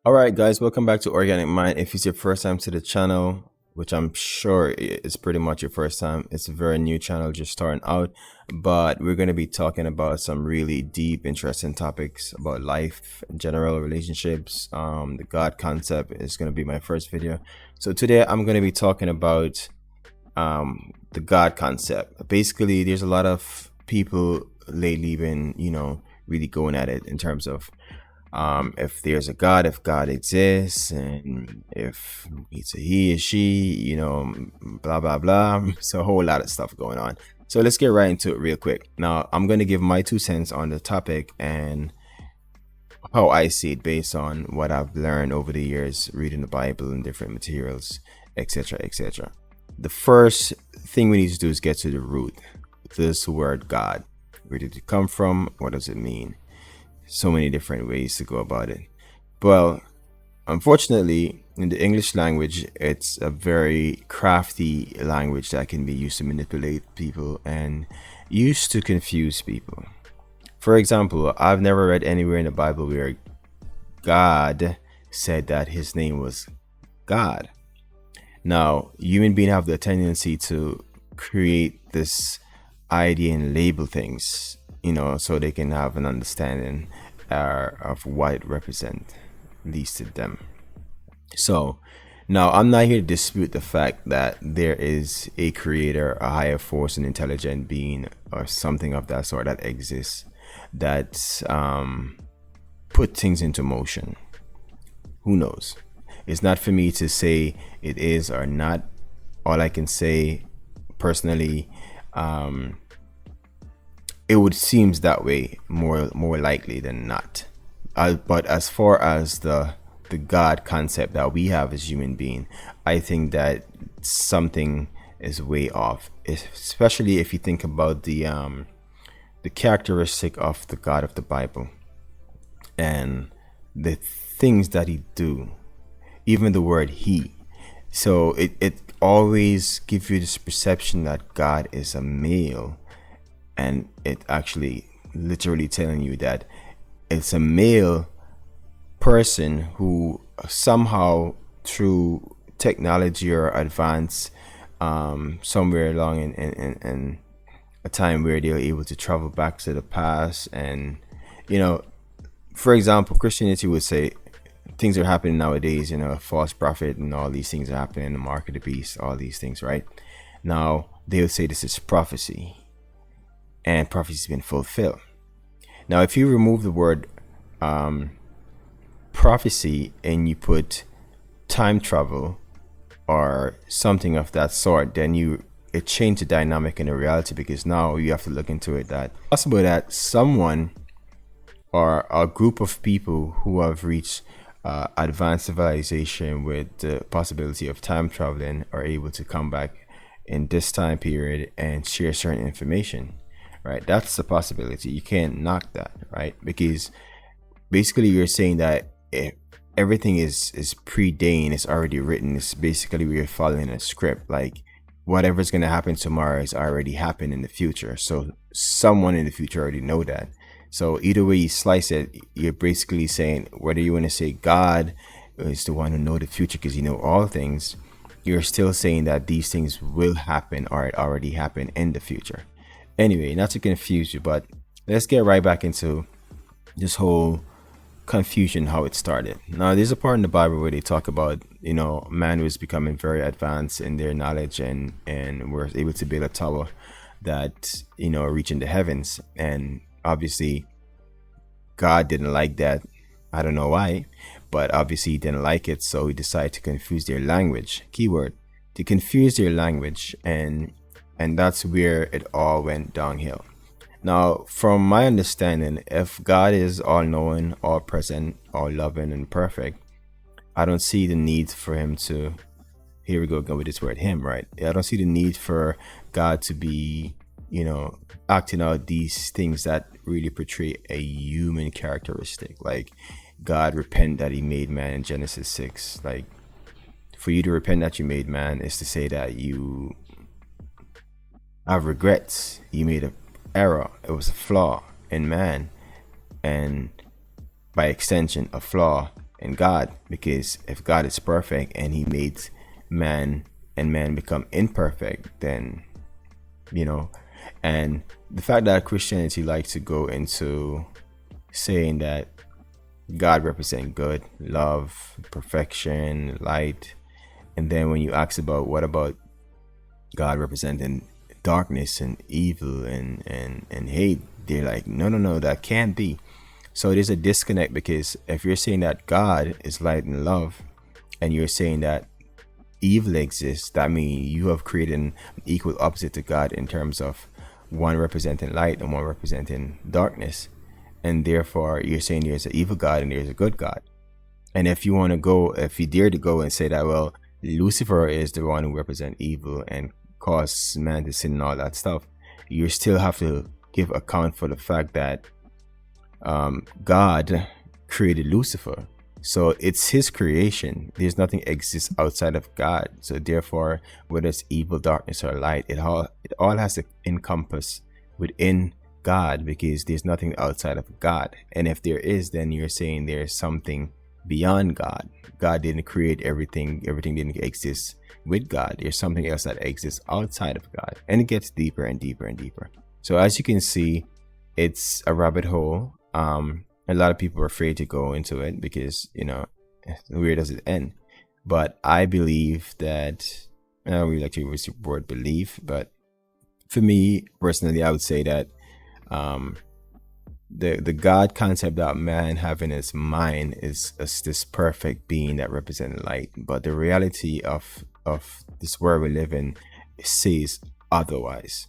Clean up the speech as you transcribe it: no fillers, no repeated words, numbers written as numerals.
All right, guys, welcome back to Organic Mind. If it's your first time to the channel, which I'm sure is pretty much your first time, it's a very new channel just starting out. But we're going to be talking about some really deep, interesting topics about life, general relationships. The God concept is going to be my first video. So today I'm going to be talking about the God concept. Basically, there's a lot of people lately been, really going at it in terms of if there's a God, if God exists, and if it's a he or she, blah blah blah. So a whole lot of stuff going on. So let's get right into it real quick. Now I'm gonna give my 2 cents on the topic and how I see it based on what I've learned over the years reading the Bible and different materials, etc., etc. The first thing we need to do is get to the root. This word God. Where did it come from? What does it mean? So many different ways to go about it. Well, unfortunately, in the English language, it's a very crafty language that can be used to manipulate people and used to confuse people. For example, I've never read anywhere in the Bible where God said that his name was God. Now, human beings have the tendency to create this idea and label things, so they can have an understanding of what it represents, least to them. So now I'm not here to dispute the fact that there is a creator, a higher force, an intelligent being, or something of that sort that exists that put things into motion. Who knows? It's not for me to say it is or not. All I can say personally, it would seems that way more likely than not. But as far as the God concept that we have as human being, I think that something is way off. Especially if you think about the characteristic of the God of the Bible and the things that he do, even the word he. So it always gives you this perception that God is a male, and it actually literally telling you that it's a male person who somehow through technology or advance somewhere along in a time where they're able to travel back to the past. And for example, Christianity would say things are happening nowadays, a false prophet and all these things are happening, the mark of the beast, all these things, right? Now they would say this is prophecy, and prophecy has been fulfilled. Now if you remove the word prophecy and you put time travel or something of that sort, then it changed the dynamic in the reality, because now you have to look into it that possible that someone or a group of people who have reached advanced civilization with the possibility of time traveling are able to come back in this time period and share certain information, right? That's a possibility. You can't knock that, right? Because basically you're saying that everything is preordained, it's already written. It's basically we're following a script. Like whatever's going to happen tomorrow is already happened in the future, so someone in the future already know that. So either way you slice it, you're basically saying, whether you want to say God is the one who know the future because you know all things, you're still saying that these things will happen or it already happened in the future. Anyway, not to confuse you, but let's get right back into this whole confusion, how it started. Now there's a part in the Bible where they talk about man was becoming very advanced in their knowledge and were able to build a tower that reaching the heavens. And obviously God didn't like that. I don't know why, but obviously he didn't like it, so he decided to confuse their language. Keyword, to confuse their language, and that's where it all went downhill. Now, from my understanding, if God is all knowing, all present, all loving, and perfect, I don't see the need for him to, here we go again with this word him, right? I don't see the need for God to be, acting out these things that really portray a human characteristic. Like God repent that he made man in Genesis 6. Like for you to repent that you made man is to say that you have regrets. You made a error. It was a flaw in man, and by extension a flaw and God, because if God is perfect and he made man and man become imperfect, then, you know, and the fact that Christianity likes to go into saying that God represents good, love, perfection, light, and then when you ask about what about God representing darkness and evil and hate, they're like, no, no, no, that can't be. So it is a disconnect, because if you're saying that God is light and love, and you're saying that evil exists, that means you have created an equal opposite to God in terms of one representing light and one representing darkness. And therefore you're saying there's an evil God and there's a good God. And if you want to go, if you dare to go and say that, well, Lucifer is the one who represents evil and cause man to sin and all that stuff, you still have to give account for the fact that God created Lucifer. So it's his creation. There's nothing exists outside of God. So therefore, whether it's evil, darkness, or light, it all has to encompass within God, because there's nothing outside of God. And if there is, then you're saying there's something beyond God. God didn't create everything. Everything didn't exist with God. There's something else that exists outside of God. And it gets deeper and deeper and deeper. So as you can see, it's a rabbit hole. A lot of people are afraid to go into it because, you know, where does it end? But I believe that, I don't really like to use the word belief, but for me personally, I would say that the God concept that man have in his mind is this perfect being that represents light. But the reality of this world we live in says otherwise.